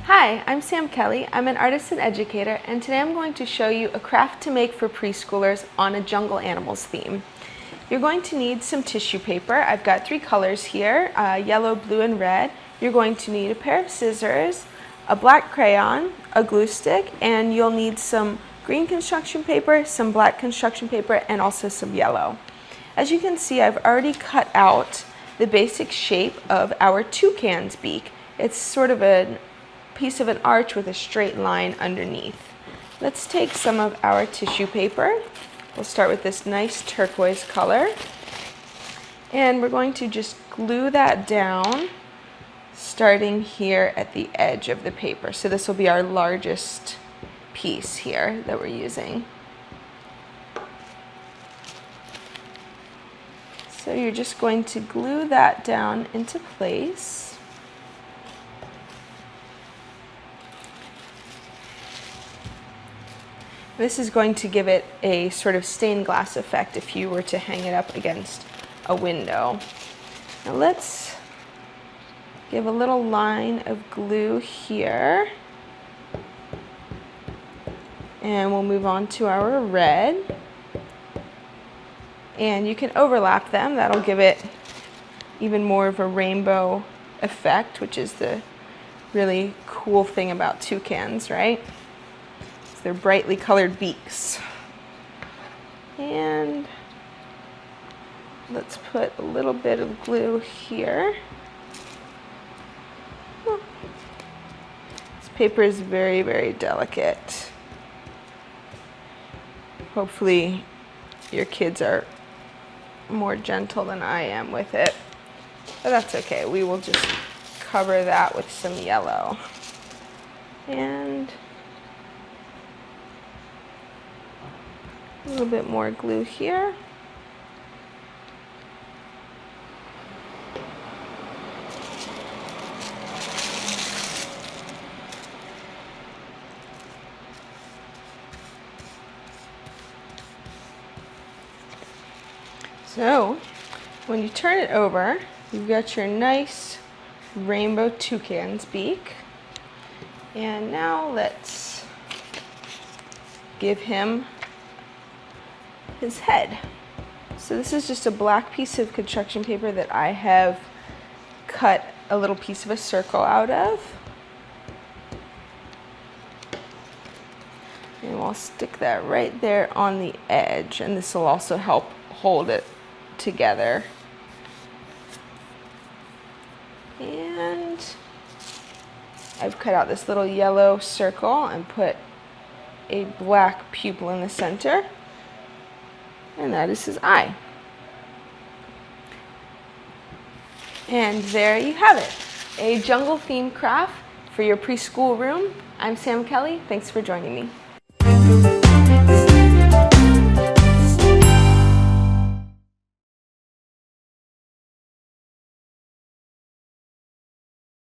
Hi, I'm Sam Kelly. I'm an artist and educator, and today I'm going to show you a craft to make for preschoolers on a jungle animals theme. You're going to need some tissue paper. I've got 3 colors here, yellow, blue, and red. You're going to need a pair of scissors, a black crayon, a glue stick, and you'll need some green construction paper, some black construction paper, and also some yellow. As you can see, I've already cut out the basic shape of our toucan's beak. It's sort of a piece of an arch with a straight line underneath. Let's take some of our tissue paper. We'll start with this nice turquoise color, and we're going to just glue that down starting here at the edge of the paper. So this will be our largest piece here that we're using. So you're just going to glue that down into place. This is going to give it a sort of stained glass effect if you were to hang it up against a window. Now let's give a little line of glue here. And we'll move on to our red. And you can overlap them. That'll give it even more of a rainbow effect, which is the really cool thing about toucans, right? They're brightly colored beaks. And let's put a little bit of glue here. This paper is very, very delicate. Hopefully your kids are more gentle than I am with it. But that's okay. We will just cover that with some yellow. And a little bit more glue here. So, when you turn it over, you've got your nice rainbow toucan's beak. And now let's give him his head. So this is just a black piece of construction paper that I have cut a little piece of a circle out of. And we'll stick that right there on the edge, and this will also help hold it together. And I've cut out this little yellow circle and put a black pupil in the center. And that is his eye. And there you have it, a jungle themed craft for your preschool room. I'm Sam Kelly. Thanks for joining me.